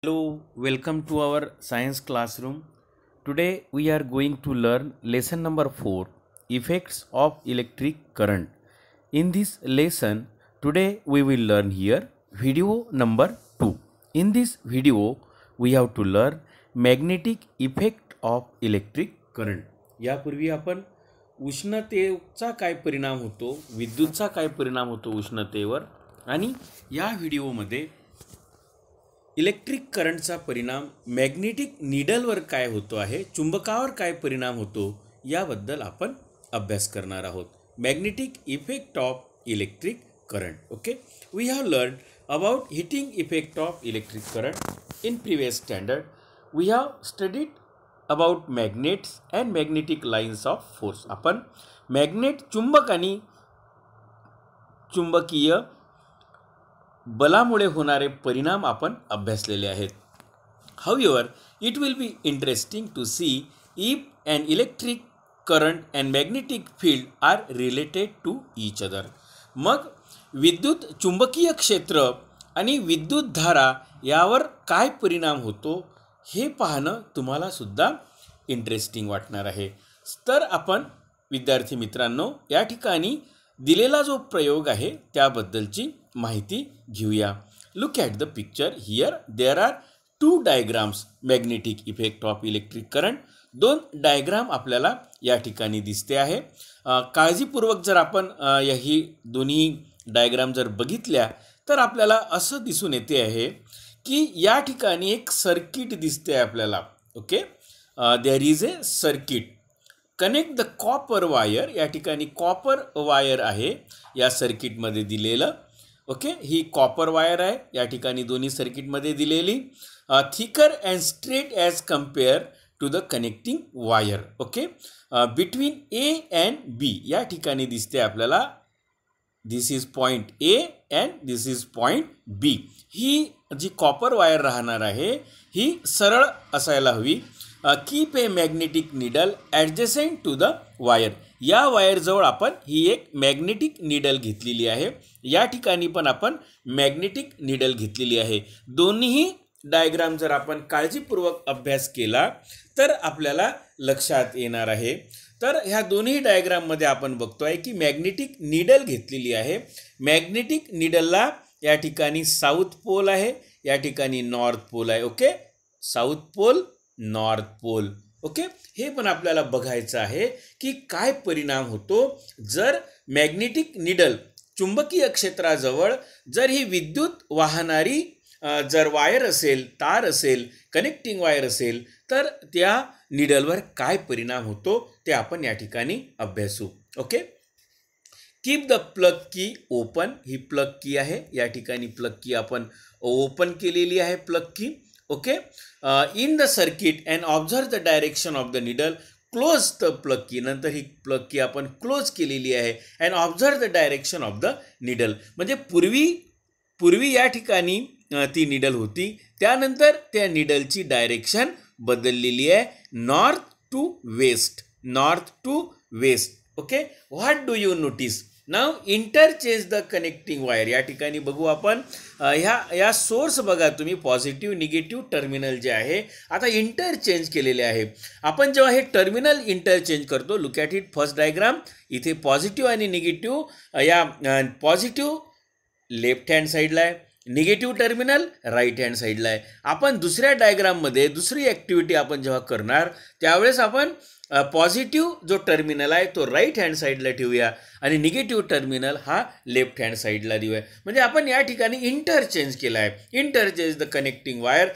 Hello, welcome to our science classroom. Today we are going to learn lesson number 4, effects of electric current. In this lesson, today we will learn here video number 2. In this video, we have to learn magnetic effect of electric current. यापूर्वी आपण उष्णतेचा काय परिणाम होतो, विद्युतचा काय परिणाम होतो उष्णतेवर आणि या व्हिडिओमध्ये इलेक्ट्रिक करंटचा परिणाम मॅग्नेटिक नीडलवर काय होतो आहे, चुंबकावर काय परिणाम होतो याबद्दल आपण अभ्यास करणार आहोत. Magnetic effect of electric current. Okay, we have learn about heating effect of electric current in previous standard. We have studied about magnets and magnetic lines of force. आपण मॅग्नेट चुंबक आणि चुंबकीय बलामुळे होणारे परिणाम आपण अभ्यासलेले आहेत. However, it will be interesting to see if an electric current and magnetic field are related to each other. मग विद्युत चुंबकीय क्षेत्र आणि विद्युत धारा यावर काय परिणाम होतो हे पाहणं तुम्हाला सुद्धा इंटरेस्टिंग वाटणार आहे. तर आपण विद्यार्थी मित्रांनो या ठिकाणी दिलेला जो प्रयोग आहे त्याबद्दलची माहिती घेऊया. Look at the picture. Here there are two diagrams magnetic effect of electric current. दोन डायग्राम आपल्याला या ठिकाणी दिसते आहे. काळजीपूर्वक जर आपण ही दोन्ही डायग्राम जर बघितल्या तर आपल्याला असं दिसून येते आहे की या ठिकाणी एक सर्किट दिसते आहे आपल्याला. Okay, there is a circuit. Connect the copper wire. या ठिकाणी कॉपर वायर आहे या सर्किटमध्ये दिलेलं. ओके, ही कॉपर वायर आहे या ठिकाणी दोन्ही सर्किटमध्ये दिलेली. Thicker and straight as compare to the connecting wire. Okay, between A and B या ठिकाणी दिसते आपल्याला. This is point A and this is point B. ही जी कॉपर वायर राहणार आहे ही सरळ असायला हवी. Keep a magnetic needle adjacent to the wire. या वायरजवळ आपण ही एक मॅग्नेटिक निडल घेतलेली आहे. या ठिकाणी पण आपण मॅग्नेटिक निडल घेतलेली आहे. दोन्ही डायग्राम जर आपण काळजीपूर्वक अभ्यास केला तर आपल्याला लक्षात येणार आहे. तर ह्या दोन्ही डायग्राममध्ये आपण बघतोय की मॅग्नेटिक निडल घेतलेली आहे. मॅग्नेटिक निडलला या ठिकाणी साऊथ पोल आहे, या ठिकाणी नॉर्थ पोल आहे. Okay, south pole, north pole. Okay, हे पण आपल्याला बघायचं आहे की काय परिणाम होतो जर मॅग्नेटिक निडल चुंबकीय क्षेत्राजवळ जर ही विद्युत वाहणारी जर वायर असेल, तार असेल, कनेक्टिंग वायर असेल तर त्या निडलवर काय परिणाम होतो ते आपण या ठिकाणी अभ्यासू. ओके, कीप द प्लग की ओपन. ही प्लग की आहे, या ठिकाणी प्लग की आपण ओपन केलेली आहे प्लग की. Okay, in the circuit and observe the direction of the needle. Close the plug की. नंतर ही प्लग की आपण क्लोज केलेली आहे. And observe the direction of the needle. म्हणजे पूर्वी या ठिकाणी ती निडल होती, त्यानंतर त्या निडलची डायरेक्शन बदललेली आहे. North to west, north to west. Okay, what do you notice? Now interchange the connecting wire. या ठिकाणी बघू आपण या सोर्स बघा तुम्ही, पॉझिटिव्ह निगेटिव्ह टर्मिनल जे आहे आता इंटरचेंज केलेले आहे. आपण जेव्हा हे टर्मिनल इंटरचेंज करतो, look at it. First diagram इथे पॉझिटिव्ह आणि निगेटिव्ह, या पॉझिटिव्ह लेफ्ट हँड साईडला आहे, निगेटिव्ह टर्मिनल राईट हँड साईडला आहे. आपण दुसऱ्या डायग्राममध्ये दुसरी ॲक्टिव्हिटी आपण जेव्हा करणार त्यावेळेस आपण पॉझिटिव्ह जो टर्मिनल आहे तो राईट हँड साईडला ठेवूया आणि निगेटिव्ह टर्मिनल हा लेफ्ट हँड साईडला देऊया. म्हणजे आपण या ठिकाणी इंटरचेंज केला आहे. Interchange the connecting wire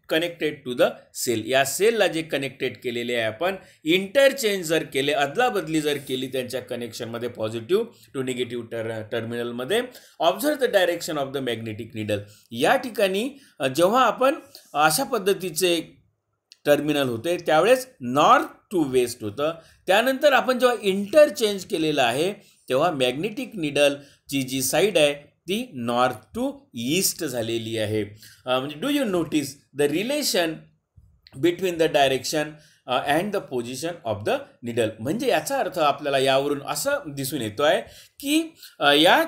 connected to the cell. या सेलला जे कनेक्टेड केलेले आहे आपण इंटरचेंज जर केले, अदलाबदली जर केली त्यांच्या कनेक्शनमध्ये पॉझिटिव्ह टू निगेटिव्ह टर्मिनलमध्ये. Observe the direction of the magnetic needle. या ठिकाणी जेव्हा आपण अशा पद्धतीचे टर्मिनल होते त्यावेळेस नॉर्थ टू वेस्ट होतं. त्यानंतर आपण जेव्हा इंटरचेंज केलेलं आहे तेव्हा मॅग्नेटिक निडलची जी साईड आहे ती नॉर्थ टू ईस्ट झालेली आहे. म्हणजे do you notice the relation between the direction and the position of the needle. म्हणजे याचा अर्थ आपल्याला यावरून असं दिसून येतो आहे की या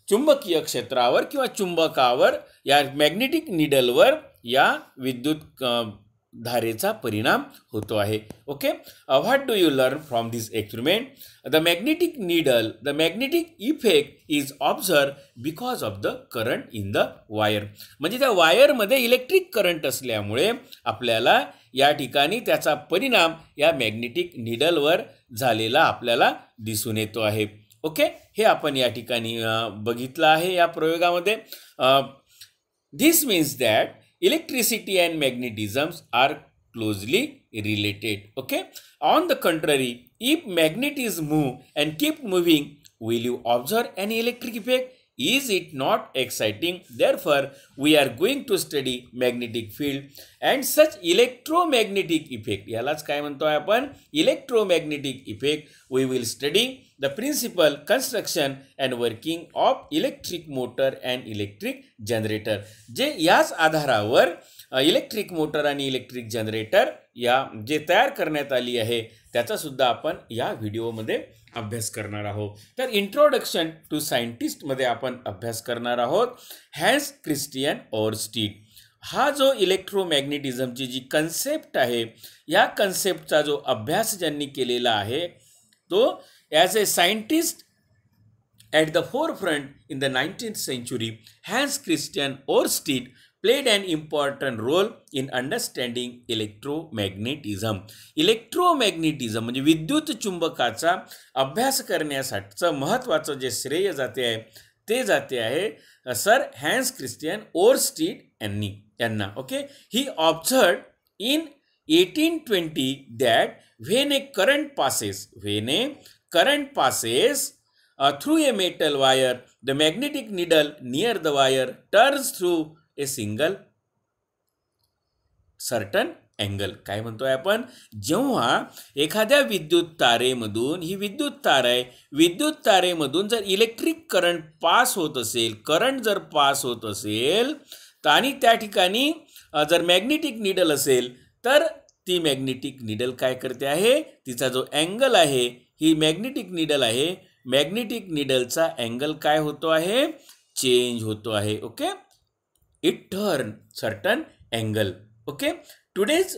चुंबकीय क्षेत्रावर किंवा चुंबकावर या मॅग्नेटिक निडलवर या विद्युत धारेचा परिणाम होतो आहे. Okay, what do you learn from this experiment? The magnetic needle, the magnetic effect is observe because of the current in the wire. म्हणजे त्या वायरमध्ये इलेक्ट्रिक करंट असल्यामुळे आपल्याला या ठिकाणी त्याचा परिणाम या मॅग्नेटिक निडलवर झालेला आपल्याला दिसून येतो आहे. ओके, हे आपण या ठिकाणी बघितलं आहे या प्रयोगामध्ये. This means that electricity and magnetism are closely related. Okay, on the contrary, if magnets move and keep moving, will you observe an electric effect? Is it not exciting? Therefore, we are going to study magnetic field and such electromagnetic effect. यालाच काय म्हणतोय आपण? Electromagnetic effect. We will study the principle, construction and working of electric motor and electric generator. जे याच आधारावर electric motor आणि electric generator या जे तयार करण्यात आली आहे त्याचा सुद्धा आपण या व्हिडिओमध्ये अभ्यास करणार आहोत. तर इंट्रोडक्शन टू सायंटिस्टमध्ये आपण अभ्यास करणार आहोत. हॅन्स क्रिस्टियन ओरस्टीड हा जो इलेक्ट्रोमॅग्नेटिझमची जी कन्सेप्ट आहे या कन्सेप्टचा जो अभ्यास ज्यांनी केलेला आहे तो as A scientist at the forefront in the 19th century, Hans Christian Ørsted played an important role in understanding electromagnetism. इलेक्ट्रोमॅग्नेटिझम म्हणजे विद्युत चुंबकाचा अभ्यास करण्यासाठीचं महत्त्वाचं जे श्रेय जाते आहे सर हॅन्स क्रिस्टियन ओरस्टीड यांना. Okay, he observed in 1820 that when a current passes through a metal wire, the magnetic needle near the wire turns through a single certain angle. काय म्हणतोय आपण? जेव्हा एखाद्या विद्युत तारेमधून, ही विद्युत तार आहे, विद्युत तारेमधून जर इलेक्ट्रिक करंट पास होत असेल, करंट जर पास होत असेल आणि त्या ठिकाणी जर मॅग्नेटिक निडल असेल तर ती मॅग्नेटिक निडल काय करते आहे? तिचा जो अँगल आहे, ही मॅग्नेटिक निडल आहे, मॅग्नेटिक निडलचा अँगल काय होतो आहे? चेंज होतो आहे. Okay, it turn certain angle. Okay, today's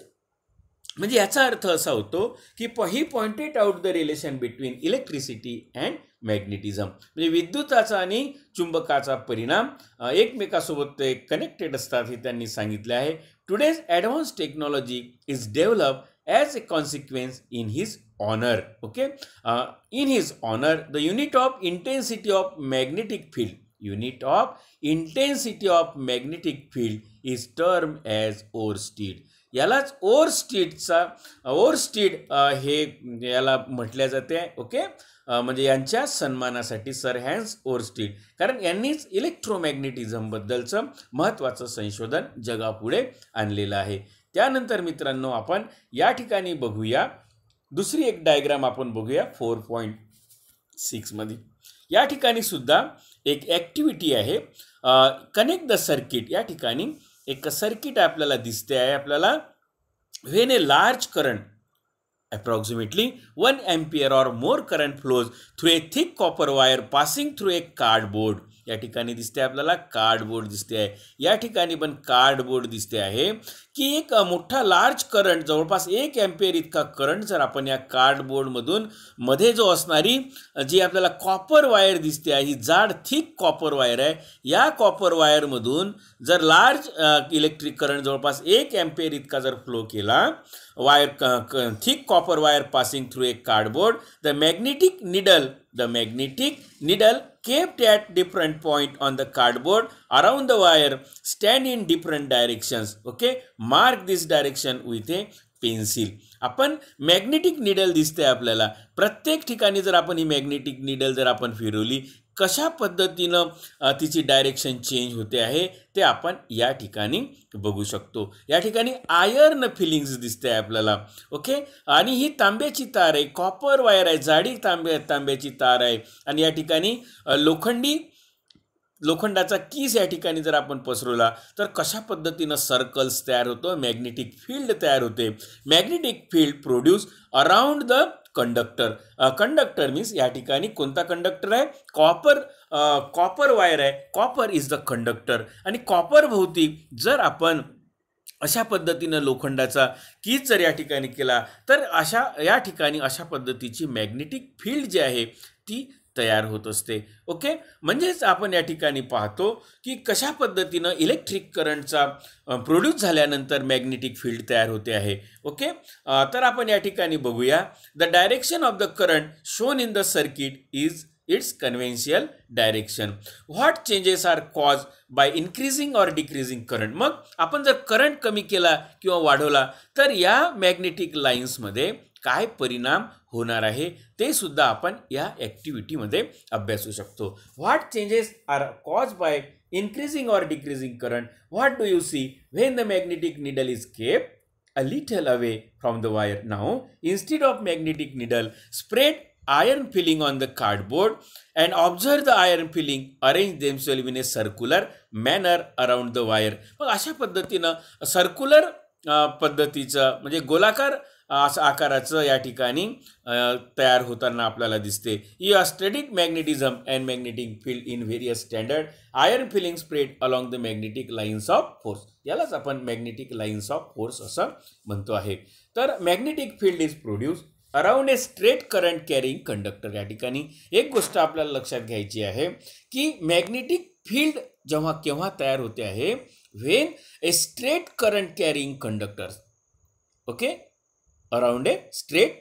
म्हणजे याचा अर्थ असा होतो की he pointed out the relation between electricity and magnetism. म्हणजे विद्युताचा आणि चुंबकाचा परिणाम एकमेकासोबत ते कनेक्टेड असतात हे त्यांनी सांगितले आहे. Today's advance technology is develop as a consequence in his honor. Okay, in his honor, the unit of intensity of magnetic field is termed as Ørsted. यालाच ओरस्टीड हे याला म्हटल्या जाते. ओके, म्हणजे यांच्या सन्मानासाठी सर हॅन्स ओरस्टीड, कारण यांनीच इलेक्ट्रोमॅग्नेटिझम बद्दलचं महत्त्वाचं संशोधन जगापुढे आणलेलं आहे. त्यानंतर मित्रांनो आपण या ठिकाणी बघूया दुसरी एक डायग्राम आपण बघूया 4.6 मध्ये. या ठिकाणी सुद्धा एक ॲक्टिव्हिटी आहे, कनेक्ट द सर्किट. या ठिकाणी एक सर्किट आपल्याला दिसते आहे आपल्याला. When a large current approximately 1 ampere or more current flows through a thick copper wire passing through a cardboard. या ठिकाणी दिसते आपल्याला कार्डबोर्ड दिसते आहे. या ठिकाणी पण कार्डबोर्ड दिसते आहे की एक मोठा लार्ज करंट जवळपास 1 एम्पियर इतका करंट जर आपण या कार्डबोर्डमधून मध्ये जो असणारी जी आपल्याला कॉपर वायर दिसते आहे, ही जाड थिक कॉपर वायर आहे, या कॉपर वायरमधून जर लार्ज इलेक्ट्रिक करंट जवळपास 1 एम्पियर इतका जर फ्लो केला, thick copper wire passing through a cardboard, the magnetic needle kept at different point on the cardboard around the wire stand in different directions. Okay, mark this direction with a pencil. आपण magnetic needle दिसते आपल्याला. प्रत्येक ठिकाणी जर आपण ही magnetic needle जर आपण फिरवली, कशा पद्धतीनं तिची डायरेक्शन चेंज होते आहे ते आपण या ठिकाणी बघू शकतो. या ठिकाणी आयर्न फिलिंग्स दिसते आहे आपल्याला. ओके, आणि ही तांब्याची तार आहे, कॉपर वायर आहे, जाडी तांब्याची तार आहे, आणि या ठिकाणी लोखंडाचा कीस या ठिकाणी जर आपण पसरवला तर कशा पद्धतीनं सर्कल्स तयार होतो, मॅग्नेटिक फील्ड तयार होते. Magnetic field produce around the conductor. Conductor means या ठिकाणी कोणता कंडक्टर आहे? कॉपर वायर आहे. Copper is the conductor. आणि कॉपर भोवती जर आपण अशा पद्धतीनं लोखंडाचा कीज जर या ठिकाणी केला तर या ठिकाणी अशा पद्धतीची मॅग्नेटिक फील्ड जी आहे ती तयार होत असते. ओके, म्हणजेच आपण या ठिकाणी पाहतो की कशा पद्धतीनं इलेक्ट्रिक करंटचा प्रोड्यूस झाल्यानंतर मॅग्नेटिक फील्ड तयार होते आहे. ओके, तर आपण या ठिकाणी बघूया. The direction of the current shown in the circuit is its conventional direction. What changes are caused by increasing or decreasing current? मग आपण जर करंट कमी केला किंवा वाढवला तर या मॅग्नेटिक लाईन्समध्ये काय परिणाम होणार आहे ते सुद्धा आपण या ॲक्टिव्हिटीमध्ये अभ्यासू शकतो. What changes are cause by increasing or decreasing current? What do you see when the magnetic needle is kept a little away from the wire? Now, instead of magnetic needle, spread iron filling on the cardboard and observe the iron filling arrange themselves in a circular manner around the wire. मग अशा पद्धतीनं circular पद्धतीचं म्हणजे गोलाकार असं आकाराचं या ठिकाणी तयार होताना आपल्याला दिसते. You are studied magnetism and magnetic field in various standard iron filing spread along the magnetic lines of force. यालाच आपण मॅग्नेटिक लाईन्स ऑफ फोर्स असं म्हणतो आहे. तर magnetic field is produce around a straight current carrying conductor. या ठिकाणी एक गोष्ट आपल्याला लक्षात घ्यायची आहे की मॅग्नेटिक फील्ड जेव्हा केव्हा तयार होते आहे? When a straight current carrying conductor. Okay, around a straight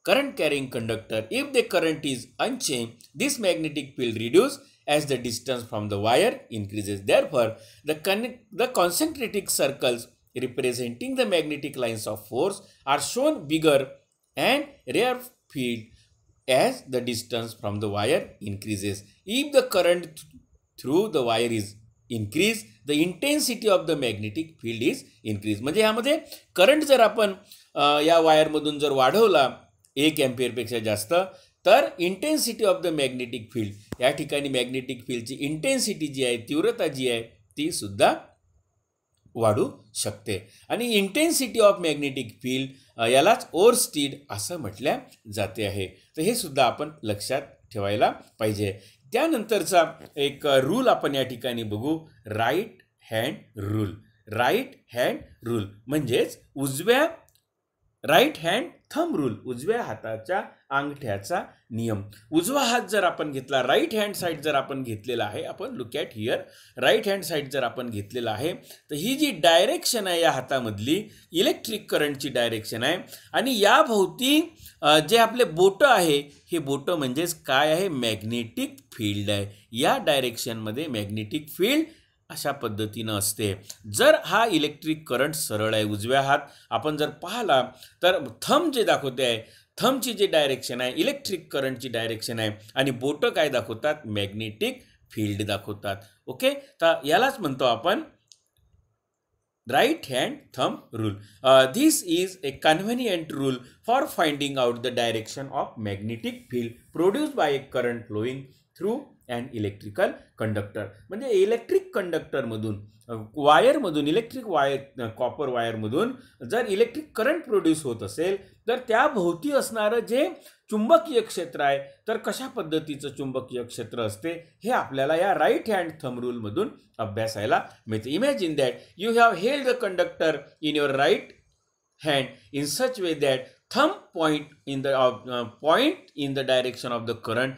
current carrying conductor. If the current is unchanged, this magnetic field reduces as the distance from the wire increases. Therefore, the concentric circles representing the magnetic lines of force are shown bigger and rarefied as the distance from the wire increases. If the current through the wire is increased, the intensity of the magnetic field is increased. म्हणजे यामध्ये current जर आपण या वायरमधून जर वाढवला 1 अँपिअरपेक्षा जास्त तर intensity of the magnetic field या ठिकाणी मॅग्नेटिक फील्डची इंटेन्सिटी जी आहे, तीव्रता जी आहे ती सुद्धा वाढू शकते. आणि इंटेन्सिटी ऑफ मॅग्नेटिक फील्ड यालाच ओव्हरस्टीड असं म्हटल्या जाते आहे. तर हे सुद्धा आपण लक्षात ठेवायला पाहिजे. त्यानंतरचा एक रूल आपण या ठिकाणी बघू, right hand rule. Right hand rule म्हणजेच राईट हँड थंब रूल, उजव्या हाताच्या अंगठ्याचा नियम. उजवा हात जर आपण घेतला, राईट हँड साईड जर आपण घेतलेला आहे, आपण look at here, right hand side जर आपण घेतलेला आहे तर ही जी डायरेक्शन आहे या हातामधली इलेक्ट्रिक करंटची डायरेक्शन आहे. आणि या भोवती जे आपले बोटं आहे हे बोटं म्हणजेच काय आहे? मॅग्नेटिक फील्ड आहे. या डायरेक्शनमध्ये मॅग्नेटिक फील्ड अशा पद्धतीनं असते. जर हा इलेक्ट्रिक करंट सरळ आहे उजव्या हात आपण जर पाहिला तर थंब जे दाखवते आहे, थंबची जी डायरेक्शन आहे इलेक्ट्रिक करंटची डायरेक्शन आहे आणि बोटं काय दाखवतात? मॅग्नेटिक फील्ड दाखवतात. ओके, तर यालाच म्हणतो आपण right hand thumb rule. This is a convenient rule for finding out the direction of magnetic field produced by a current flowing through and electrical conductor. म्हणजे इलेक्ट्रिक कंडक्टरमधून वायरमधून इलेक्ट्रिक वायर कॉपर वायरमधून जर electric current produce होत असेल तर त्या भोवती असणारं जे चुंबकीय क्षेत्र आहे तर कशा पद्धतीचं चुंबकीय क्षेत्र असते हे आपल्याला या राईट हँड थंब रूलमधून अभ्यासायला मिळते. Imagine that you have held the conductor in your right hand in such way that thumb point in the direction of the current,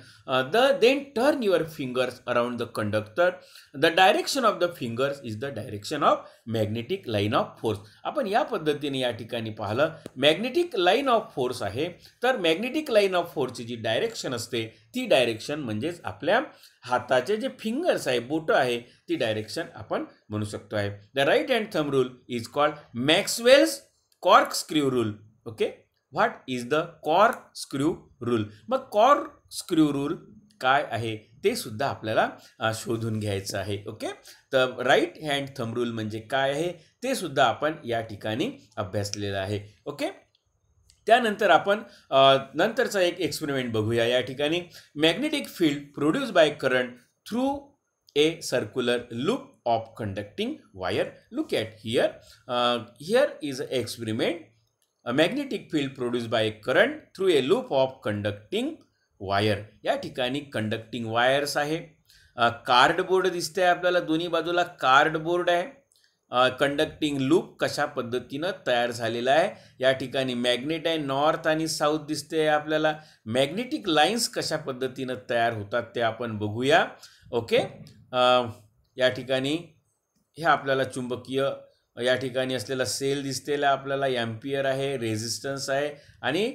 then turn your fingers around the conductor. The direction of the fingers is the direction of magnetic line of force. आपण या पद्धतीने या ठिकाणी पाहिलं magnetic line of force आहे. तर magnetic line of फोर्सची जी direction असते ती डायरेक्शन म्हणजेच आपल्या हाताचे जे फिंगर्स आहे, बोटं आहे, ती डायरेक्शन आपण म्हणू शकतो आहे. The right hand thumb rule is called Maxwell's corkscrew rule. Okay, what is the corkscrew rule? मग corkscrew rule काय आहे ते सुद्धा आपल्याला शोधून घ्यायचं आहे. ओके, तर राईट हँड थंब रूल म्हणजे काय आहे ते सुद्धा आपण या ठिकाणी अभ्यासलेलं आहे. ओके, त्यानंतर आपण नंतरचा एक एक्सपेरिमेंट बघूया. या ठिकाणी magnetic field produce by current through a circular loop of conducting wire. Look at here. Here is an experiment. Magnetic field produce by a current through a loop of conducting wire. या ठिकाणी conducting wires आहे. Cardboard दिसते आपल्याला, दोन्ही बाजूला cardboard आहे. Conducting loop कशा पद्धतीनं तयार झालेला आहे. या ठिकाणी मॅग्नेट आहे, नॉर्थ आणि साऊथ दिसते आपल्याला. मॅग्नेटिक लाईन्स कशा पद्धतीनं तयार होतात ते आपण बघूया. ओके, या ठिकाणी हे आपल्याला चुंबकीय या ठिकाणी असलेला सेल दिसतेला आपल्याला एम्पियर आहे, रेझिस्टन्स आहे. आणि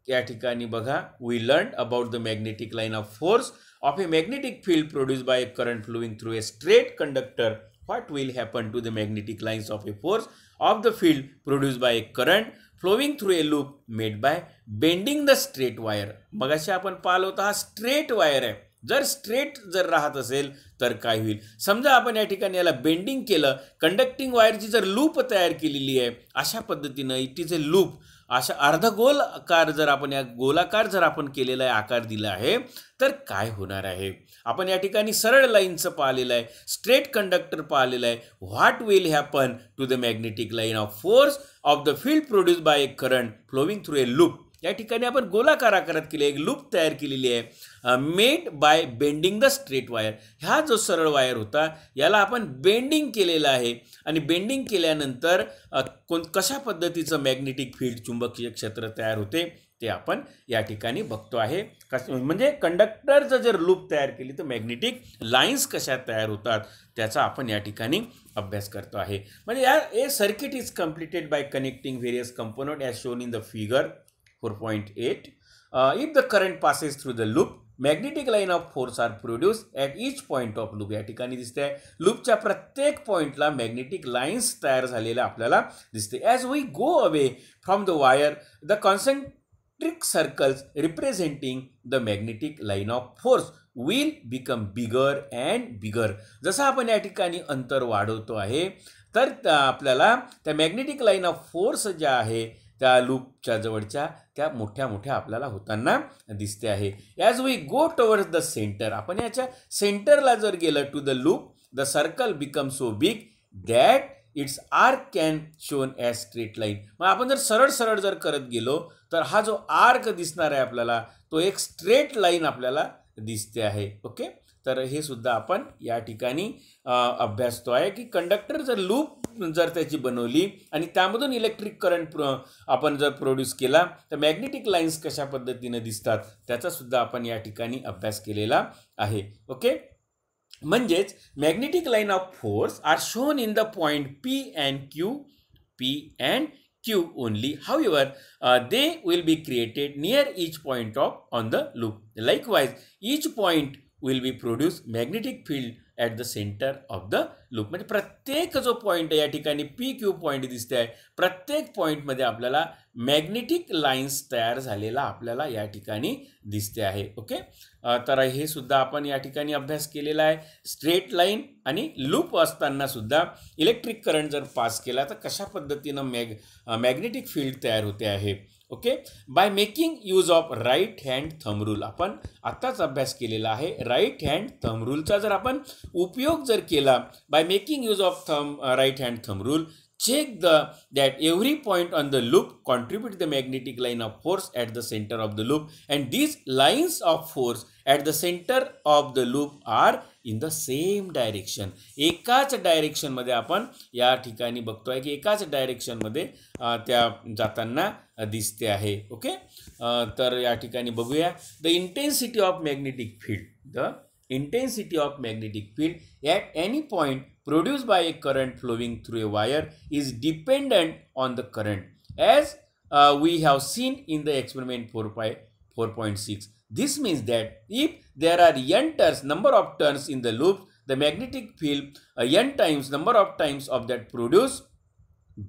या ठिकाणी बघा, we learn about the magnetic line of force of a magnetic field produce by a current flowing through a straight conductor. What will happen to the magnetic lines of a force of the field produced by a current flowing through a loop made by bending the straight wire. मगाशी आपण पाहिलं होतं, हा straight wire आहे. जर straight जर राहत असेल तर काय होईल. समजा आपण या ठिकाणी याला बेंडिंग केलं, कंडक्टिंग वायरची जर लूप तयार केलेली आहे अशा पद्धतीनं, इट इज ए लूप. अशा अर्धगोल आकार जर आपण, या गोलाकार जर आपण केलेला आहे, आकार दिला आहे, तर काय होणार आहे. आपण या ठिकाणी सरळ लाईनचं पाहिलेलं आहे, स्ट्रेट कंडक्टर पाहिलेलं आहे. What will happen to the magnetic line of force of the field produce by a current flowing through a loop. या ठिकाणी आपण गोलाकार आकारात केले, एक लूप तयार केलेली आहे, made by bending the straight wire. ह्या जो सरळ वायर होता याला आपण बेंडिंग केलेला आहे. आणि बेंडिंग केल्यानंतर कशा पद्धतीचं मॅग्नेटिक फील्ड, चुंबकीय क्षेत्र तयार होते ते आपण या ठिकाणी बघतो आहे. म्हणजे कंडक्टरचं जर लूप तयार केली तर मॅग्नेटिक लाईन्स कशा तयार होतात त्याचा आपण या ठिकाणी अभ्यास करतो आहे. म्हणजे a circuit is completed by connecting various component as shown in the figure 4.8. If the current passes through the loop, magnetic line of force are produced at each point of loop. या ठिकाणी दिसते लूपच्या प्रत्येक पॉइंटला magnetic lines तयार झालेल्या आपल्याला दिसते. As we go away from the wire, the concentric circles representing the magnetic line of force will become bigger and bigger. जसं आपण या ठिकाणी अंतर वाढवतो आहे तर आपल्याला त्या मॅग्नेटिक लाईन ऑफ फोर्स ज्या आहे त्या लूपच्या जवळच्या त्या मोठ्या मोठ्या आपल्याला होताना दिसते आहे. As we go towards the centre, आपण याच्या सेंटरला जर गेलं to the loop, the circle become so big that its arc can shown as straight line. मग आपण जर सरळ सरळ जर करत गेलो तर हा जो आर्क दिसणार आहे आपल्याला तो एक स्ट्रेट लाईन आपल्याला दिसते आहे. ओके, तर हे सुद्धा आपण या ठिकाणी अभ्यासतो आहे की कंडक्टर जर लूप जर त्याची बनवली आणि त्यामधून इलेक्ट्रिक करंट आपण जर प्रोड्यूस केला तर मॅग्नेटिक लाईन्स कशा पद्धतीने दिसतात त्याचा सुद्धा आपण या ठिकाणी अभ्यास केलेला आहे. ओके, म्हणजेच magnetic line of force are shown in the point P and Q only. However, they will be created near each point on the loop. Likewise, each point will be produce magnetic field at the center of the loop. म्हणजे प्रत्येक जो point या ठिकाणी PQ point दिसते आहे, प्रत्येक पॉइंटमध्ये आपल्याला magnetic lines तयार झालेला आपल्याला या ठिकाणी दिसते आहे. ओके, तर हे सुद्धा आपण या ठिकाणी अभ्यास केलेला आहे. स्ट्रेट लाईन आणि लूप असताना सुद्धा इलेक्ट्रिक करंट जर पास केला तर कशा पद्धतीनं मॅग्नेटिक फील्ड तयार होते आहे. Okay, by making use of right hand thumb rule, आपण आत्ताच अभ्यास केलेला आहे. राईट हँड थंब रूलचा जर आपण उपयोग जर केला, by making use of right hand thumb rule, check that every point on the loop contribute the magnetic line of force at the center of the loop, and these lines of force at the center of the loop are in the same direction. एकाच direction मध्ये आपण या ठिकाणी बघतोय की एकाच direction मध्ये त्या जाताना दिसते आहे. ओके, तर या ठिकाणी बघूया the intensity of magnetic field. The intensity of magnetic field at any point produced by a current flowing through a wire is dependent on the current, as we have seen in the experiment 4.6. This means that if there are n turns, number of turns in the loop, the magnetic field n times number of times of that produced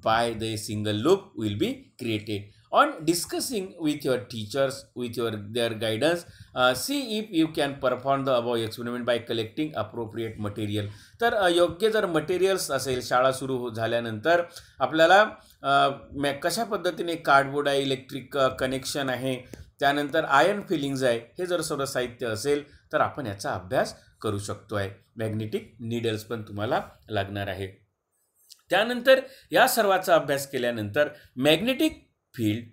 by the single loop will be created. On discussing with your teachers, with their guidance, see if you can perform the above experiment by collecting appropriate material. तर योग्य जर materials असेल, शाळा सुरू झाल्यानंतर आपल्याला कशा पद्धतीने कार्डबोर्ड आहे, इलेक्ट्रिक कनेक्शन आहे, त्यानंतर आयर्न फिलिंग्स आहे, हे जर सर्व साहित्य असेल तर आपण याचा अभ्यास करू शकतो आहे. मॅग्नेटिक नीडल्स पण तुम्हाला लागणार आहे. त्यानंतर या सर्वाचा अभ्यास केल्यानंतर magnetic field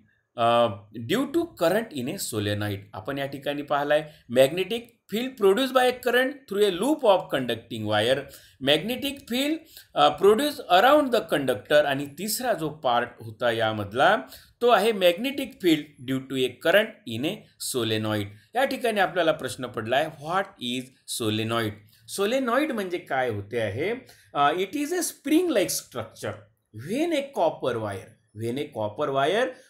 due to current in a solenoid. आपण या ठिकाणी पाहिलाय magnetic field produce by current through a loop of conducting wire, magnetic field produce around the conductor, आणि तिसरा जो पार्ट होता यामधला तो आहे magnetic field due to a current in a solenoid. या ठिकाणी आपल्याला प्रश्न पडला आहे व्हॉट इज सोलेनॉइड. सोलेनॉइड म्हणजे काय होते आहे, it is a spring like structure when a copper wire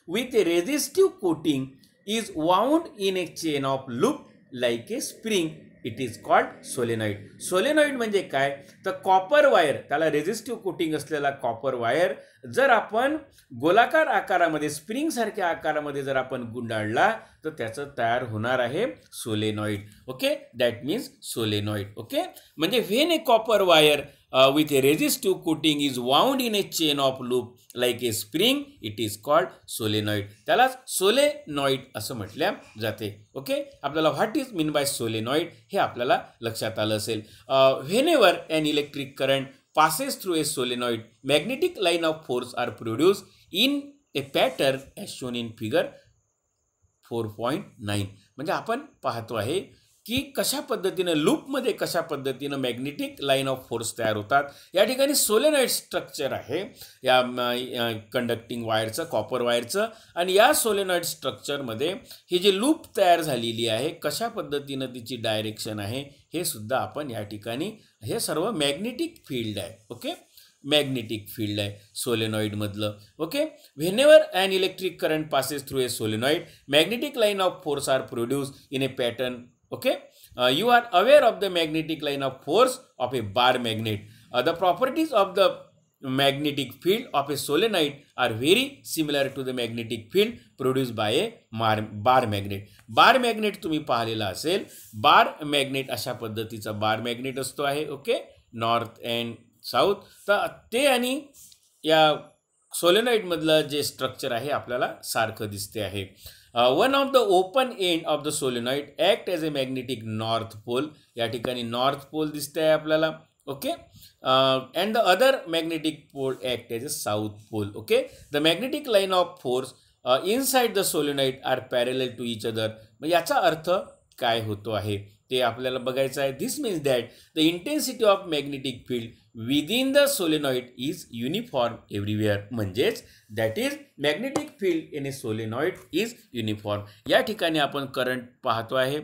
with a resistive coating is wound in a chain of loop like a spring, it is called solenoid. Solenoid म्हणजे काय तर copper wire, त्याला resistive coating असलेला copper wire जर आपण गोलाकार आकारामध्ये spring सारख्या आकारामध्ये जर आपण गुंडाळला तर त्याचं तयार होणार आहे solenoid. Okay, that means solenoid. Okay, म्हणजे when a copper wire with a resistive coating is wound in a chain of loop like a spring, it is called solenoid. त्यालाच सोलेनॉइड असं म्हटल्या जाते. ओके, आपल्याला what is mean by solenoid हे आपल्याला लक्षात आलं असेल. Whenever an electric current passes through a solenoid, magnetic line of force are produced in a pattern as shown in figure 4.9. म्हणजे आपण पाहतो आहे की कशा पद्धतीने लूपमध्ये कशा पद्धतीने मॅग्नेटिक लाईन ऑफ फोर्स तयार होतात. या ठिकाणी सोलेनॉइड स्ट्रक्चर आहे या कंडक्टिंग वायरचं, कॉपर वायरचं, आणि या सोलेनॉइड स्ट्रक्चरमध्ये ही जी लूप तयार झालेली आहे कशा पद्धतीनं तिची डायरेक्शन आहे हे सुद्धा आपण या ठिकाणी, हे सर्व मॅग्नेटिक फील्ड आहे. ओके, मॅग्नेटिक फील्ड आहे सोलेनॉइडमधलं. Okay, whenever an electric current passes through a solenoid, magnetic line of force are produce in a pattern. Okay, you are aware of the magnetic line of force of a bar magnet. The properties of the magnetic field of a solenoid are very similar to the magnetic field produced by a bar magnet. Bar magnet तुम्ही पाहिलेला असेल. बार magnet अशा पद्धतीचा बार magnet असतो आहे. Okay, north and south. तर ते आणि या सोलेनॉइडमधलं जे स्ट्रक्चर आहे आपल्याला सारखं दिसते आहे. One of the open end of the solenoid act as a magnetic north pole. या ठिकाणी नॉर्थ पोल दिसते आहे आपल्याला. Okay, and the other magnetic pole act as a south pole. Okay, the magnetic line of force inside the solenoid are parallel to each other. मग याचा अर्थ काय होतो आहे ते आपल्याला बघायचं आहे. This means that the intensity of magnetic field within the solenoid is uniform everywhere. म्हणजेच that is magnetic field in a solenoid is uniform. या ठिकाणी आपण करंट पाहतो आहे,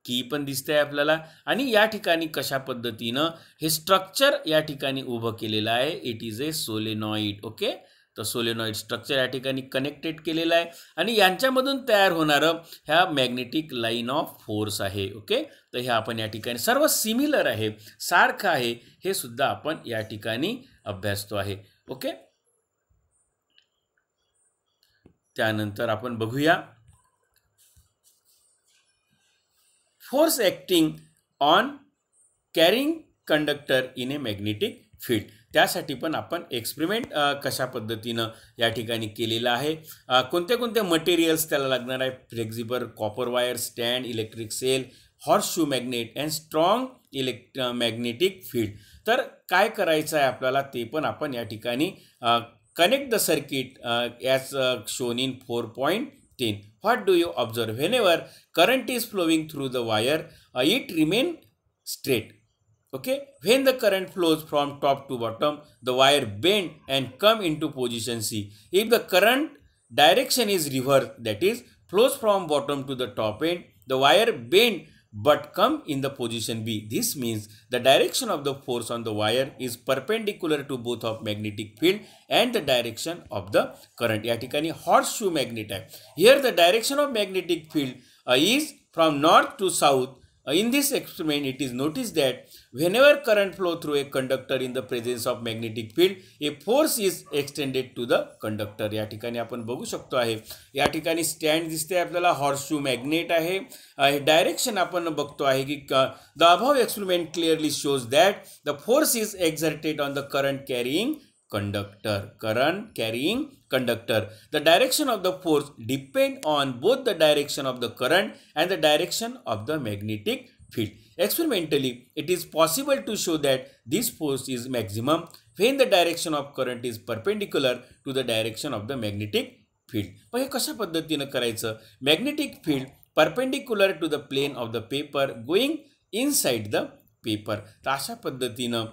की पण दिसते आहे आपल्याला, आणि या ठिकाणी कशा पद्धतीनं हे स्ट्रक्चर या ठिकाणी उभं केलेलं आहे. It is a solenoid. Okay, तर सोलेनॉइड स्ट्रक्चर या ठिकाणी कनेक्टेड केलेलं आहे आणि यांच्यामधून तयार होणारं ह्या मॅग्नेटिक लाईन ऑफ फोर्स आहे. ओके, तर हे आपण या ठिकाणी सर्व सिमिलर आहे, सारखं आहे, हे सुद्धा आपण या ठिकाणी अभ्यासतो आहे. ओके, त्यानंतर आपण बघूया force acting on carrying conductor in A magnetic field. त्यासाठी पण आपण एक्सपेरिमेंट कशा पद्धतीनं या ठिकाणी केलेलं आहे. कोणते कोणते मटेरियल्स त्याला लागणार आहे. Flexible copper wire, stand, electric cell, horse shoe magnet and strong magnetic field. तर काय करायचं आहे आपल्याला ते पण आपण या ठिकाणी connect the circuit as shown in 4.10. What do you observe? Whenever current is flowing through the wire it remain straight. Okay, when the current flows from top to bottom, the wire bend and come into position C. If the current direction is reverse, that is flows from bottom to the top end, the wire bend but come in the position B. This means the direction of the force on the wire is perpendicular to both of magnetic field and the direction of the current. या ठिकाणी horseshoe magnet आहे. Here the direction of magnetic field is from north to south. In this experiment, it is noticed that whenever current flow through a conductor in the presence of magnetic field, a force is extended to the conductor. या ठिकाणी आपण बघू शकतो आहे. या ठिकाणी stand दिसते आपल्याला, हॉर्सशू मॅग्नेट आहे. डायरेक्शन आपण बघतो आहे की the above experiment clearly shows that the force is exerted on the current carrying conductor. The direction of the force depend on both the direction of the current and the direction of the magnetic field. Experimentally, it is possible to show that this force is maximum when the direction of current is perpendicular to the direction of the magnetic field. पण हे कशा पद्धतीनं करायचं? Magnetic field perpendicular to the plane of the paper going inside the paper. तर अशा पद्धतीनं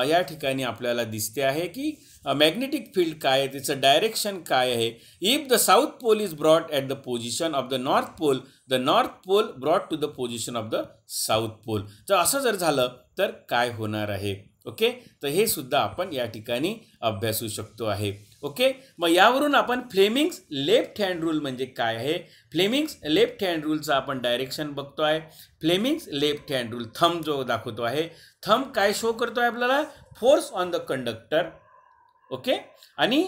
या ठिकाणी आपल्याला दिसते आहे की मॅग्नेटिक फील्ड काय आहे, त्याचं डायरेक्शन काय आहे. If the south pole is brought at the position of the north pole, the north pole brought to the position of the south pole. तर असं जर झालं तर काय होणार आहे? ओके, तर हे सुद्धा आपण या ठिकाणी अभ्यासू शकतो आहे. ओके, मग यावरून आपण फ्लेमिंग्स लेफ्ट हँड रूल म्हणजे काय आहे, फ्लेमिंग्स लेफ्ट हँड रूलचं आपण डायरेक्शन बघतो आहे. Fleming's left hand rule thumb जो दाखवतो आहे, थंब काय शो करतो आहे आपल्याला? Force on the conductor. Okay, आणि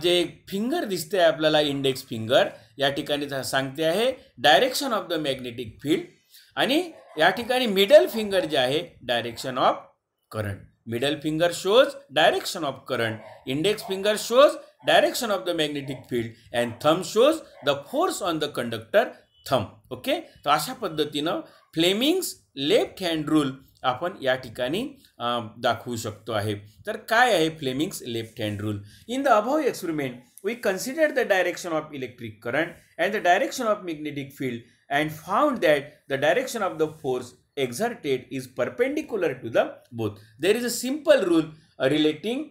जे फिंगर दिसते आहे आपल्याला इंडेक्स फिंगर, या ठिकाणी सांगते आहे direction of the magnetic field, आणि या ठिकाणी मिडल फिंगर जे आहे direction of current. Middle finger shows direction of current, index finger shows direction of the magnetic field, and thumb shows the force on the conductor thumb. Okay, तर अशा पद्धतीनं Fleming's left hand rule आपण या ठिकाणी दाखवू शकतो आहे. तर काय आहे Fleming's left hand rule? In the above experiment we considered the direction of electric current and the direction of magnetic field and found that the direction of the force exerted is perpendicular to the both. There is a simple rule relating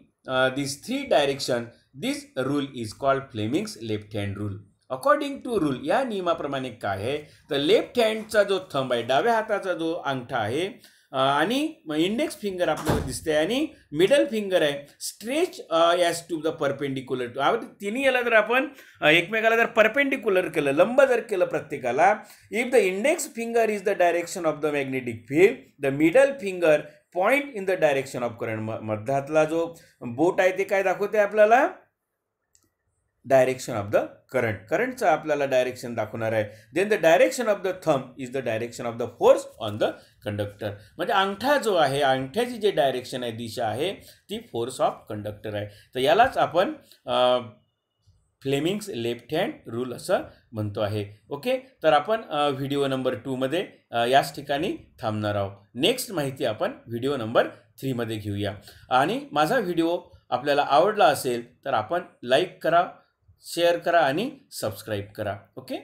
these three directions. This rule is called Fleming's left hand rule. According to rule, या नियमाप्रमाणे काय आहे, तर left हँडचा जो thumb आहे, डाव्या हाताचा जो अंगठा आहे, आणि इंडेक्स फिंगर आपल्याला दिसते आणि मिडल फिंगर आहे, stretch as to the perpendicular to. तिन्ही याला जर आपण एकमेकाला जर परपेंडिक्युलर केलं, लंब जर केलं प्रत्येकाला, if the index finger is the direction of the magnetic field, the middle finger point in the direction of current. मध्यातला जो बोट आहे ते काय दाखवते आपल्याला? Direction of the current. करंटचं आपल्याला डायरेक्शन दाखवणार आहे. Then the direction of the thumb is the direction of the force on the conductor. म्हणजे अंगठा जो आहे, अंगठ्याची जी डायरेक्शन आहे, दिशा आहे, ती फोर्स ऑफ कंडक्टर आहे. तर यालाच आपण फ्लेमिंग्स लेफ्ट हँड रूल असं म्हणतो आहे. ओके, तर आपण व्हिडिओ नंबर 2मध्ये याच ठिकाणी थांबणार आहोत. नेक्स्ट माहिती आपण व्हिडिओ नंबर 3मध्ये घेऊया. आणि माझा व्हिडिओ आपल्याला आवडला असेल तर आपण लाईक करा, शेअर करा आणि सबस्क्राईब करा. ओके.